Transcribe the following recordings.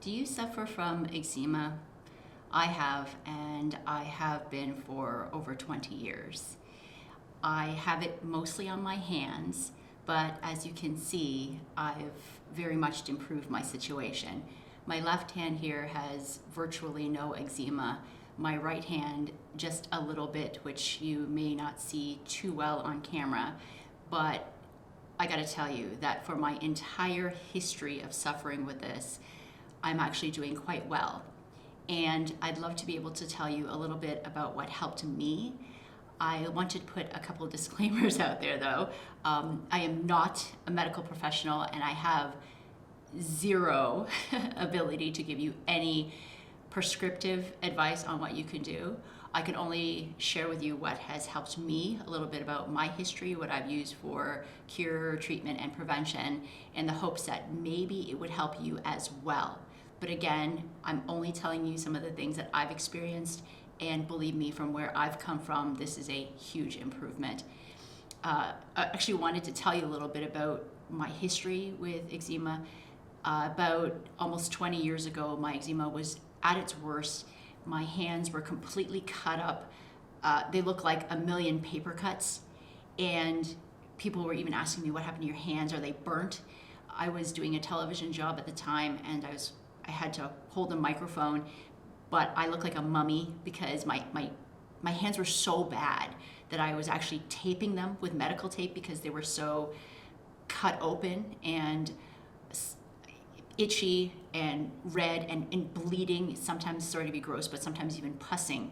Do you suffer from eczema? I have, and I have been for over 20 years. I have it mostly on my hands, but as you can see, I've very much improved my situation. My left hand here has virtually no eczema. My right hand, just a little bit, which you may not see too well on camera, but I gotta tell you that for my entire history of suffering with this, I'm actually doing quite well. And I'd love to be able to tell you a little bit about what helped me. I want to put a couple of disclaimers out there though. I am not a medical professional and I have zero ability to give you any prescriptive advice on what you can do. I can only share with you what has helped me, a little bit about my history, what I've used for cure, treatment, and prevention, in the hopes that maybe it would help you as well. But again, I'm only telling you some of the things that I've experienced, and believe me, from where I've come from, this is a huge improvement. I actually wanted to tell you a little bit about my history with eczema. About almost 20 years ago, my eczema was at its worst. My hands were completely cut up. They look like a million paper cuts. And people were even asking me, what happened to your hands? Are they burnt? I was doing a television job at the time, and I had to hold a microphone, but I looked like a mummy because my hands were so bad that I was actually taping them with medical tape because they were so cut open and itchy and red and bleeding. Sometimes started to be gross, but sometimes even pussing.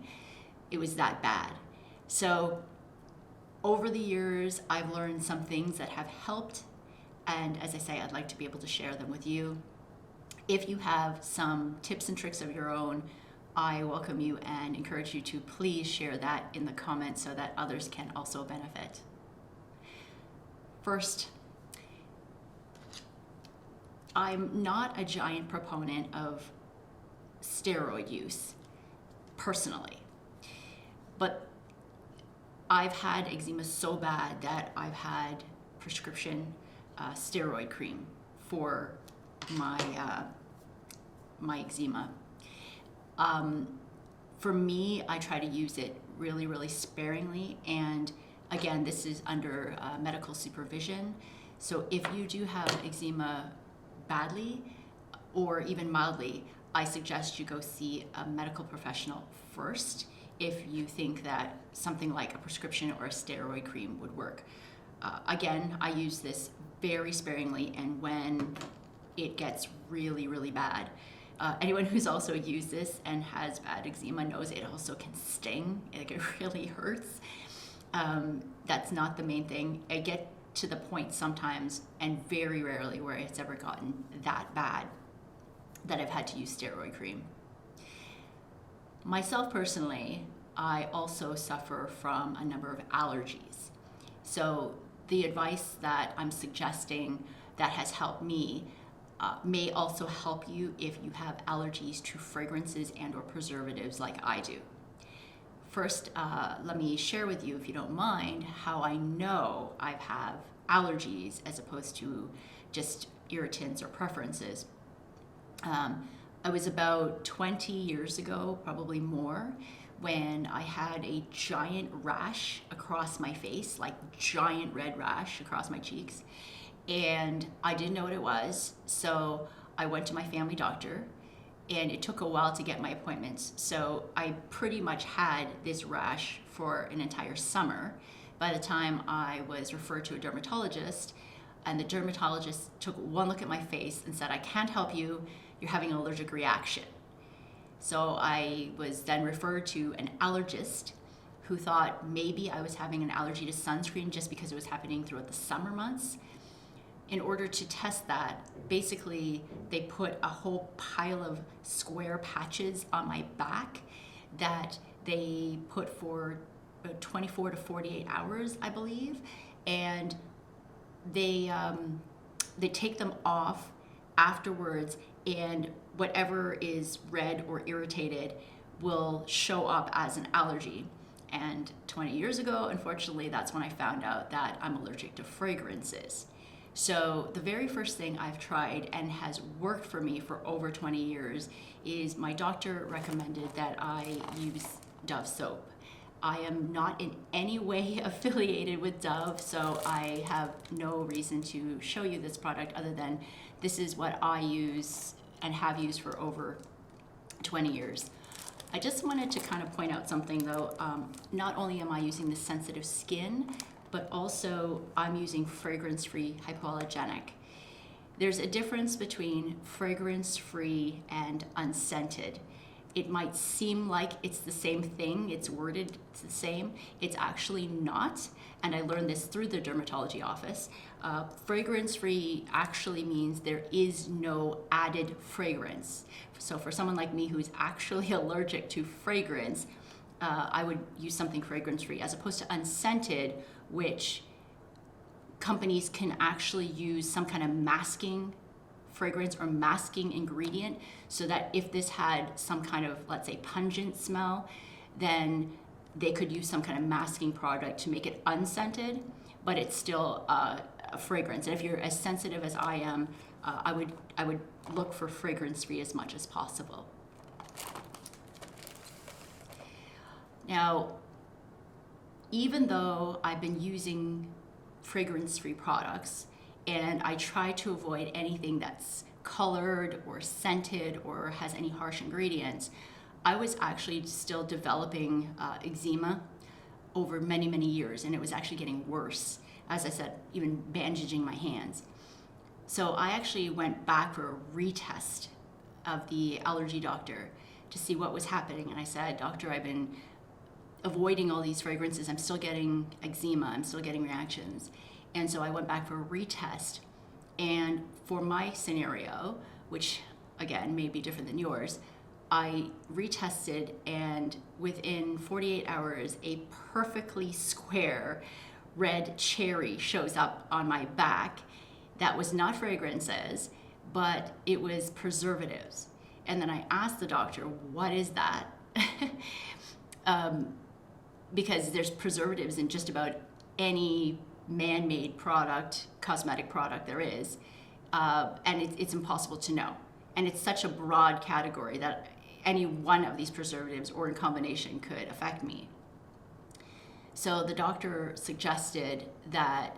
It was that bad. So over the years, I've learned some things that have helped. And as I say, I'd like to be able to share them with you. If you have some tips and tricks of your own, I welcome you and encourage you to please share that in the comments so that others can also benefit. First, I'm not a giant proponent of steroid use, personally. But I've had eczema so bad that I've had prescription steroid cream for my eczema. For me, I try to use it really, really sparingly. And again, this is under medical supervision. So if you do have eczema badly or even mildly, I suggest you go see a medical professional first if you think that something like a prescription or a steroid cream would work. Again, I use this very sparingly, and when it gets really, really bad. Anyone who's also used this and has bad eczema knows it also can sting. It really hurts. That's not the main thing. I get to the point sometimes, and very rarely, where it's ever gotten that bad that I've had to use steroid cream. Myself personally, I also suffer from a number of allergies. So the advice that I'm suggesting that has helped me may also help you if you have allergies to fragrances and or preservatives like I do. First, let me share with you, if you don't mind, how I know I have allergies as opposed to just irritants or preferences. I was about 20 years ago, probably more, when I had a giant rash across my face, like giant red rash across my cheeks. And I didn't know what it was, so I went to my family doctor, and it took a while to get my appointments. So I pretty much had this rash for an entire summer. By the time I was referred to a dermatologist, and the dermatologist took one look at my face and said, "I can't help you, you're having an allergic reaction." So I was then referred to an allergist who thought maybe I was having an allergy to sunscreen just because it was happening throughout the summer months. In order to test that, basically they put a whole pile of square patches on my back that they put for 24 to 48 hours, I believe, and they take them off afterwards, and whatever is red or irritated will show up as an allergy. And 20 years ago, unfortunately, that's when I found out that I'm allergic to fragrances. So the very first thing I've tried and has worked for me for over 20 years is my doctor recommended that I use Dove soap. I am not in any way affiliated with Dove, so I have no reason to show you this product other than this is what I use and have used for over 20 years. I just wanted to kind of point out something though. Not only am I using the sensitive skin, but also I'm using fragrance-free hypoallergenic. There's a difference between fragrance-free and unscented. It might seem like it's the same thing, it's worded it's the same. It's actually not, and I learned this through the dermatology office. Fragrance-free actually means there is no added fragrance. So for someone like me who's actually allergic to fragrance, I would use something fragrance-free as opposed to unscented, which companies can actually use some kind of masking fragrance or masking ingredient so that if this had some kind of, let's say, pungent smell, then they could use some kind of masking product to make it unscented, but it's still a fragrance. And if you're as sensitive as I am, I would look for fragrance-free as much as possible. Now, even though I've been using fragrance-free products and I try to avoid anything that's colored or scented or has any harsh ingredients, I was actually still developing eczema over many, many years, and it was actually getting worse. As I said, even bandaging my hands. So I actually went back for a retest of the allergy doctor to see what was happening. And I said, "Doctor, I've been avoiding all these fragrances. I'm still getting eczema. I'm still getting reactions." And so I went back for a retest. And for my scenario, which again may be different than yours, I retested, and within 48 hours, a perfectly square red cherry shows up on my back. That was not fragrances, but it was preservatives. And then I asked the doctor, "What is that?" Because there's preservatives in just about any man-made product, cosmetic product there is, and it's impossible to know. And it's such a broad category that any one of these preservatives or in combination could affect me. So the doctor suggested that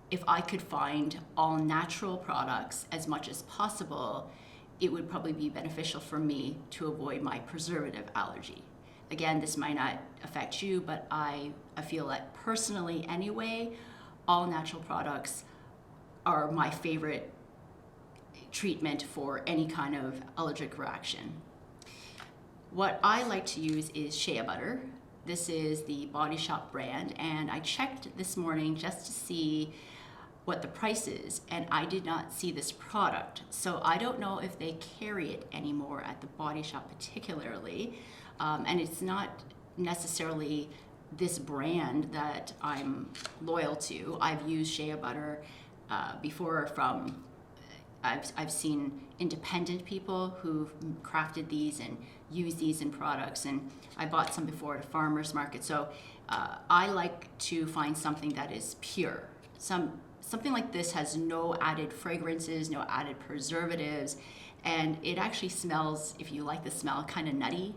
if I could find all natural products as much as possible, it would probably be beneficial for me to avoid my preservative allergy. Again, this might not affect you, but I feel that personally anyway, all natural products are my favorite treatment for any kind of allergic reaction. What I like to use is shea butter. This is the Body Shop brand, and I checked this morning just to see what the price is, and I did not see this product. So I don't know if they carry it anymore at the Body Shop particularly, and it's not necessarily this brand that I'm loyal to. I've used shea butter before from, I've seen independent people who've crafted these and used these in products, and I bought some before at a farmer's market. So I like to find something that is pure. Something like this has no added fragrances, no added preservatives, and it actually smells, if you like the smell, kind of nutty.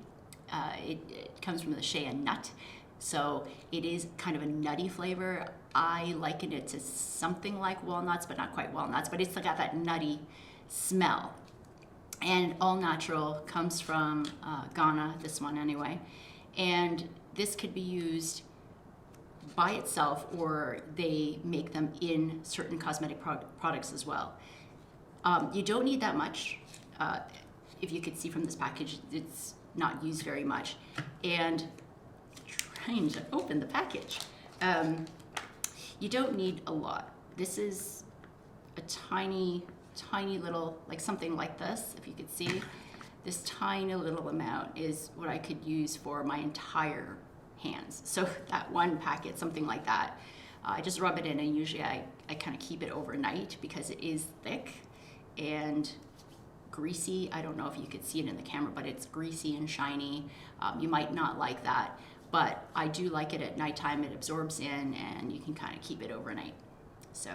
It comes from the shea nut, so it is kind of a nutty flavor. I liken it to something like walnuts, but not quite walnuts, but it's got that nutty smell. And all natural, comes from Ghana, this one anyway. And this could be used by itself, or they make them in certain cosmetic products as well. You don't need that much. If you could see from this package, it's not used very much. And trying to open the package. You don't need a lot. This is a tiny little, like something like this, if you could see. This tiny little amount is what I could use for my entire hands. So that one packet, something like that, I just rub it in, and usually I kind of keep it overnight because it is thick and greasy. I don't know if you could see it in the camera, but it's greasy and shiny. You might not like that, but I do like it at nighttime. It absorbs in, and you can kind of keep it overnight. So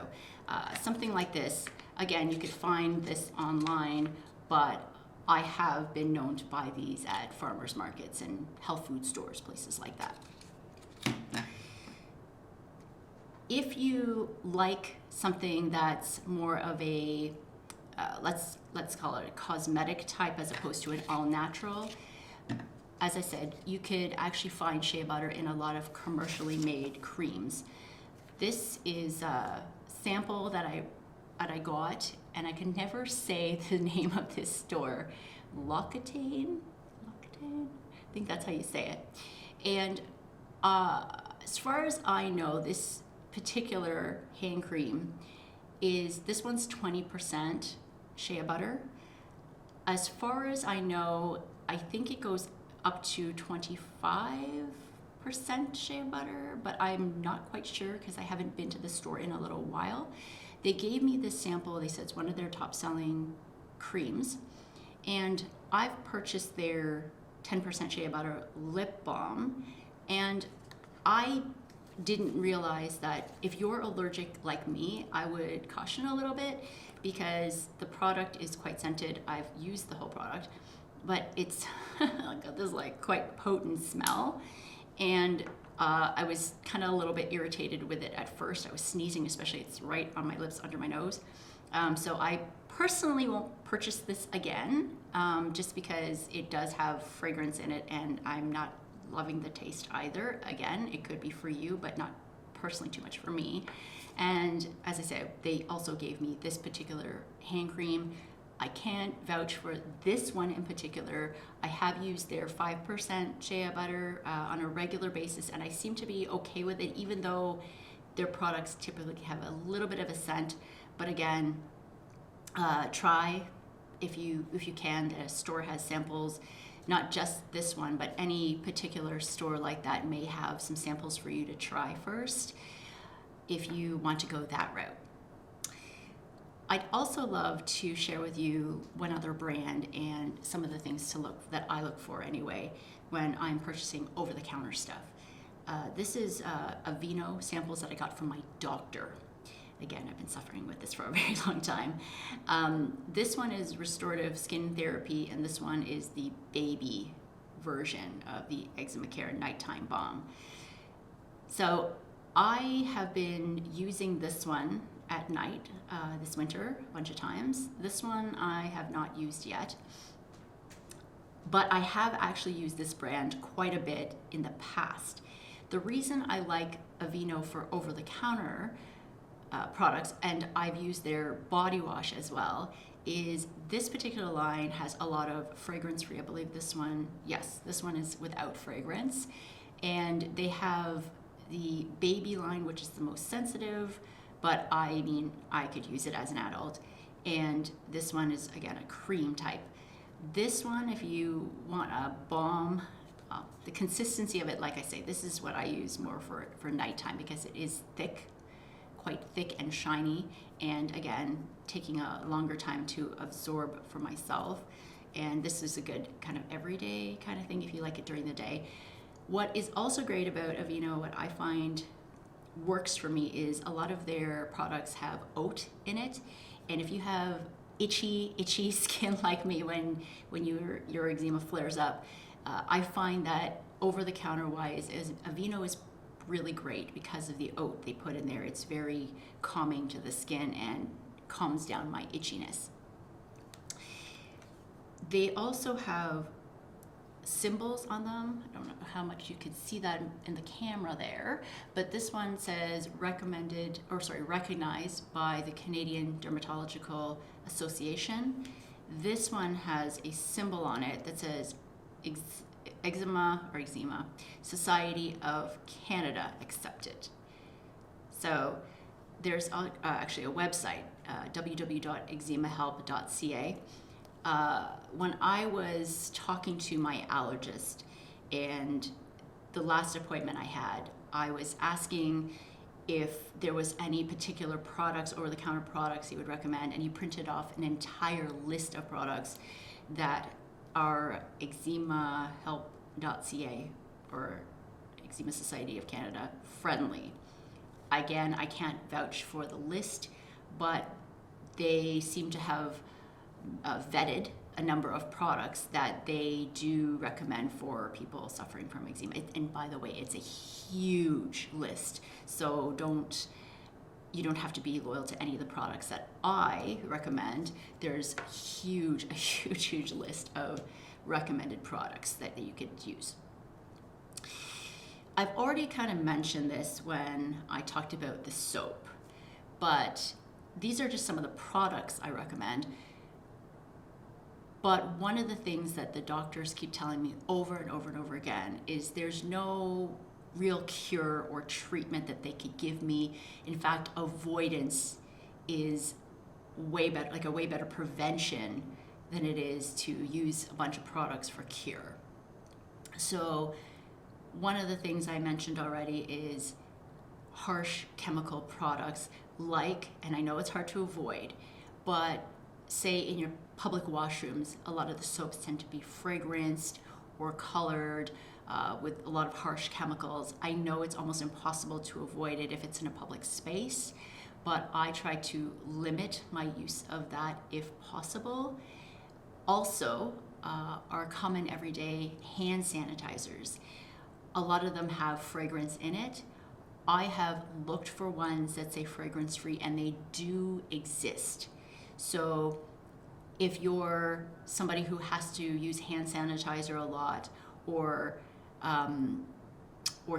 something like this, again, you could find this online, but I have been known to buy these at farmers markets and health food stores, places like that. If you like something that's more of a, let's call it a cosmetic type as opposed to an all natural, as I said, you could actually find shea butter in a lot of commercially made creams. This is a sample that I got, and I can never say the name of this store. L'Occitane, I think that's how you say it. And as far as I know, this particular hand cream this one's 20% shea butter. As far as I know, I think it goes up to 25% shea butter, but I'm not quite sure because I haven't been to the store in a little while. They gave me this sample. They said it's one of their top selling creams, and I've purchased their 10% shea butter lip balm, and I didn't realize that if you're allergic like me, I would caution a little bit because the product is quite scented. I've used the whole product, but it's got this like quite potent smell, and I was kind of a little bit irritated with it at first. I was sneezing, especially it's right on my lips under my nose. So I personally won't purchase this again, just because it does have fragrance in it, and I'm not loving the taste either. Again, it could be for you, but not personally too much for me. And as I said, they also gave me this particular hand cream. I can't vouch for this one in particular. I have used their 5% shea butter on a regular basis, and I seem to be okay with it, even though their products typically have a little bit of a scent. But again, try if you can. A store has samples, not just this one, but any particular store like that may have some samples for you to try first if you want to go that route. I'd also love to share with you one other brand and some of the things that I look for anyway when I'm purchasing over-the-counter stuff. This is Aveeno samples that I got from my doctor. Again, I've been suffering with this for a very long time. This one is restorative skin therapy, and this one is the baby version of the Eczema Care Nighttime Balm. So I have been using this one at night this winter a bunch of times. This one I have not used yet, but I have actually used this brand quite a bit in the past. The reason I like Aveeno for over-the-counter products, and I've used their body wash as well, is this particular line has a lot of fragrance-free. I believe this one, yes, this one is without fragrance. And they have the baby line, which is the most sensitive, but I mean, I could use it as an adult. And this one is, again, a cream type. This one, if you want a balm, the consistency of it, like I say, this is what I use more for nighttime because it is thick, quite thick and shiny, and again, taking a longer time to absorb for myself. And this is a good kind of everyday kind of thing if you like it during the day. What is also great about Aveeno, what I find works for me, is a lot of their products have oat in it. And if you have itchy skin like me when your eczema flares up, I find that over-the-counter wise, Aveeno is really great because of the oat they put in there. It's very calming to the skin and calms down my itchiness. They also have symbols on them. I don't know how much you can see that in the camera there, but this one says recognized by the Canadian Dermatological Association. This one has a symbol on it that says Eczema Society of Canada accepted. So there's actually a website, www.eczemahelp.ca. When I was talking to my allergist, and the last appointment I had, I was asking if there was any particular products, over-the-counter products he would recommend, and he printed off an entire list of products that are eczemahelp.ca or Eczema Society of Canada friendly. Again, I can't vouch for the list, but they seem to have vetted a number of products that they do recommend for people suffering from eczema. And by the way, it's a huge list, so you don't have to be loyal to any of the products that I recommend. There's a huge list of recommended products that you could use. I've already kind of mentioned this when I talked about the soap, but these are just some of the products I recommend. But one of the things that the doctors keep telling me over and over again is there's no real cure or treatment that they could give me. In fact, avoidance is way better, like a way better prevention than it is to use a bunch of products for cure. So one of the things I mentioned already is harsh chemical products like, and I know it's hard to avoid, but say in your public washrooms, a lot of the soaps tend to be fragranced or colored with a lot of harsh chemicals. I know it's almost impossible to avoid it if it's in a public space, but I try to limit my use of that if possible. Also, our common everyday hand sanitizers, a lot of them have fragrance in it. I have looked for ones that say fragrance free, and they do exist. So if you're somebody who has to use hand sanitizer a lot or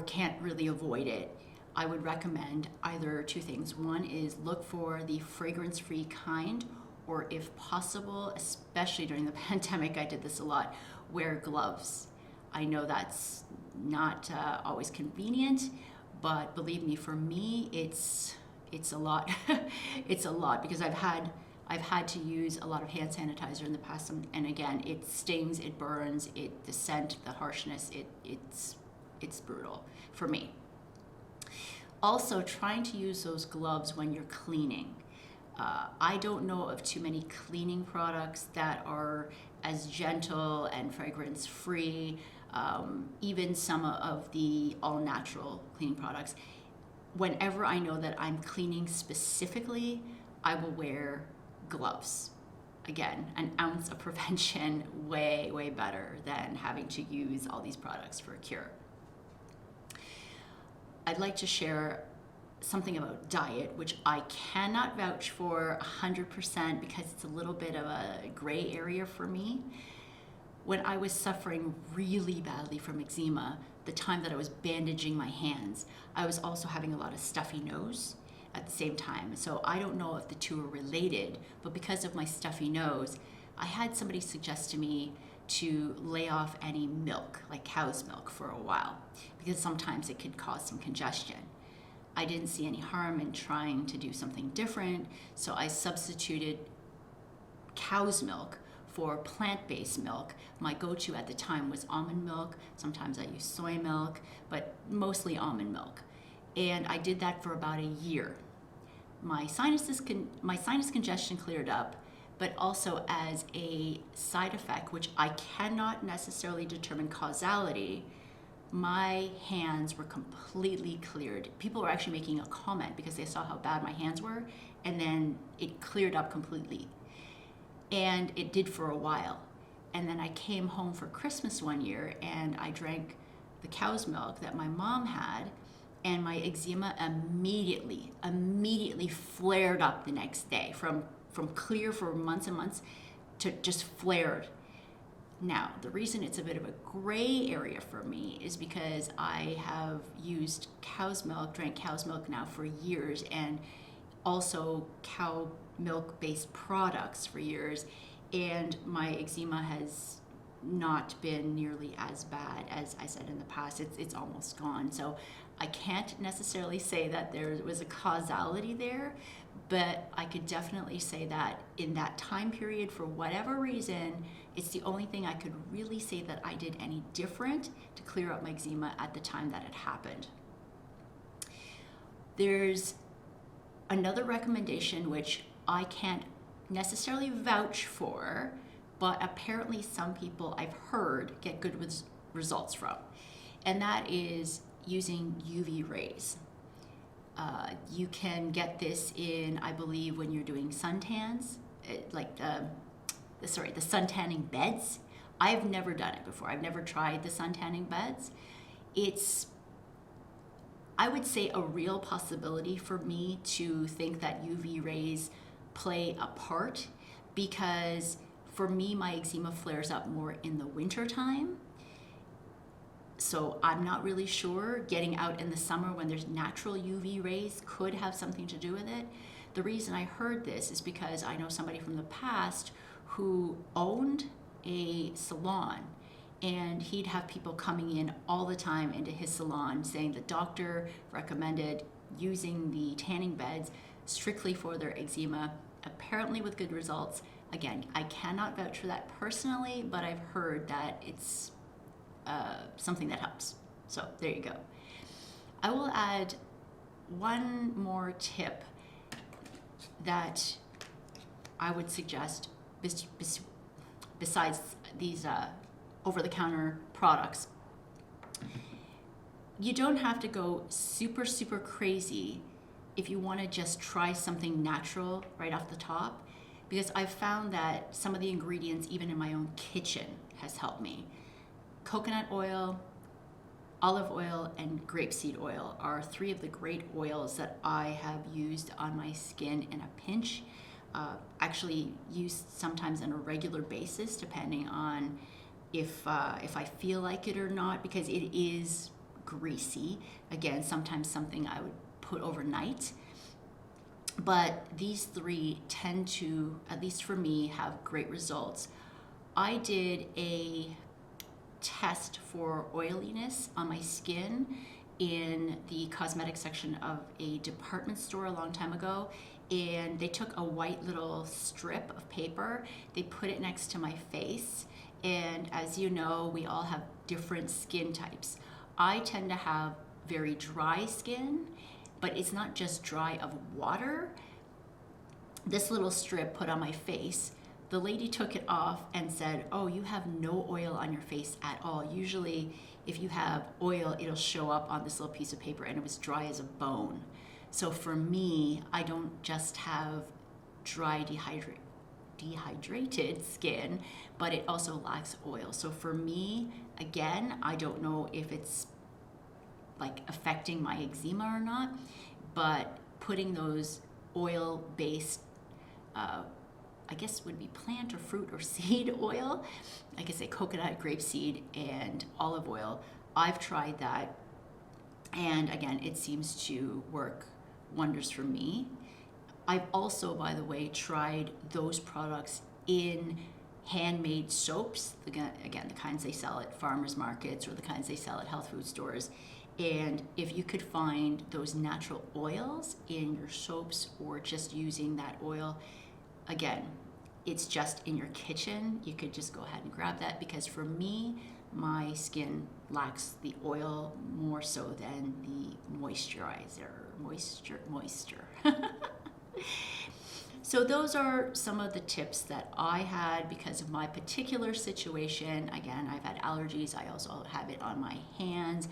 can't really avoid it, I would recommend either two things. One is look for the fragrance-free kind, or if possible, especially during the pandemic, I did this a lot, wear gloves. I know that's not always convenient, but believe me, for me, it's a lot. It's a lot because I've had to use a lot of hand sanitizer in the past, and again, it stings, it burns, the scent, the harshness, it's brutal for me. Also, trying to use those gloves when you're cleaning. I don't know of too many cleaning products that are as gentle and fragrance-free, even some of the all-natural cleaning products. Whenever I know that I'm cleaning specifically, I will wear gloves. Again, an ounce of prevention, way better than having to use all these products for a cure. I'd like to share something about diet, which I cannot vouch for 100% because it's a little bit of a gray area for me. When I was suffering really badly from eczema, the time that I was bandaging my hands, I was also having a lot of stuffy nose at the same time. So I don't know if the two are related, but because of my stuffy nose, I had somebody suggest to me to lay off any milk, like cow's milk, for a while, because sometimes it could cause some congestion. I didn't see any harm in trying to do something different, so I substituted cow's milk for plant-based milk. My go-to at the time was almond milk. Sometimes I use soy milk, but mostly almond milk. And I did that for about a year. My sinus congestion cleared up, but also as a side effect, which I cannot necessarily determine causality, my hands were completely cleared. People were actually making a comment because they saw how bad my hands were, and then it cleared up completely. And it did for a while. And then I came home for Christmas one year and I drank the cow's milk that my mom had, and my eczema immediately flared up the next day from clear for months and months to just flared. Now, the reason it's a bit of a gray area for me is because I have used drank cow's milk now for years, and also cow milk-based products for years, and my eczema has not been nearly as bad as I said in the past. It's almost gone. So I can't necessarily say that there was a causality there, but I could definitely say that in that time period, for whatever reason, it's the only thing I could really say that I did any different to clear up my eczema at the time that it happened. There's another recommendation which I can't necessarily vouch for, but apparently some people I've heard get good results from, and that is using UV rays. You can get this in, I believe, when you're doing suntans, like the sun tanning beds. I've never done it before. I've never tried the sun tanning beds. It's, I would say, a real possibility for me to think that UV rays play a part, because for me, my eczema flares up more in the winter time. So I'm not really sure. Getting out in the summer when there's natural UV rays could have something to do with it. The reason I heard this is because I know somebody from the past who owned a salon, and he'd have people coming in all the time into his salon saying the doctor recommended using the tanning beds strictly for their eczema, apparently with good results. Again, I cannot vouch for that personally, but I've heard that it's something that helps. So there you go. I will add one more tip that I would suggest besides these over-the-counter products. You don't have to go super crazy if you want to just try something natural right off the top, because I've found that some of the ingredients, even in my own kitchen, has helped me. Coconut oil, olive oil, and grapeseed oil are three of the great oils that I have used on my skin in a pinch. Actually used sometimes on a regular basis, depending on if I feel like it or not, because it is greasy. Again, sometimes something I would put overnight. But these three tend to, at least for me, have great results. I did a test for oiliness on my skin in the cosmetic section of a department store a long time ago, and they took a white little strip of paper, they put it next to my face, and as you know, we all have different skin types. I tend to have very dry skin, but it's not just dry of water. This little strip put on my face, the lady took it off and said, oh, you have no oil on your face at all. Usually if you have oil, it'll show up on this little piece of paper, and it was dry as a bone. So for me, I don't just have dry, dehydrated skin, but it also lacks oil. So for me, again, I don't know if it's like affecting my eczema or not, but putting those oil-based, I guess would be plant or fruit or seed oil, like I say, coconut, grapeseed, and olive oil. I've tried that, and again, it seems to work wonders for me. I've also, by the way, tried those products in handmade soaps, again, the kinds they sell at farmers markets or the kinds they sell at health food stores. And if you could find those natural oils in your soaps, or just using that oil, again, it's just in your kitchen, you could just go ahead and grab that, because for me, my skin lacks the oil more so than the moisturizer. Moisture. So those are some of the tips that I had because of my particular situation. Again, I've had allergies. I also have it on my hands.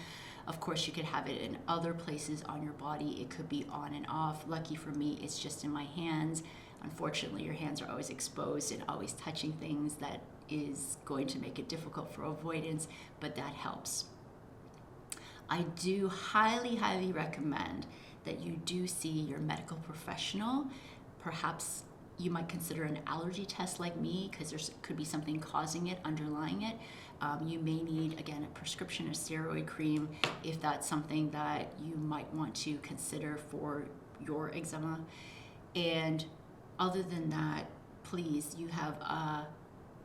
Of course, you could have it in other places on your body. It could be on and off. Lucky for me, it's just in my hands. Unfortunately, your hands are always exposed and always touching things. That is going to make it difficult for avoidance, but that helps. I do highly recommend that you do see your medical professional. Perhaps you might consider an allergy test like me, because there could be something causing it, underlying it. You may need, again, a prescription of steroid cream if that's something that you might want to consider for your eczema. And other than that, please, you have a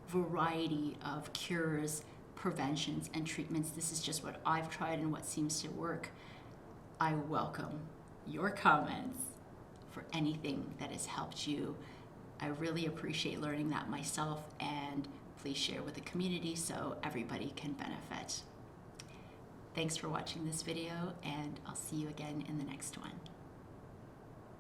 variety of cures, preventions, and treatments. This is just what I've tried and what seems to work. I welcome your comments for anything that has helped you. I really appreciate learning that myself, and please share with the community so everybody can benefit. Thanks for watching this video, and I'll see you again in the next one.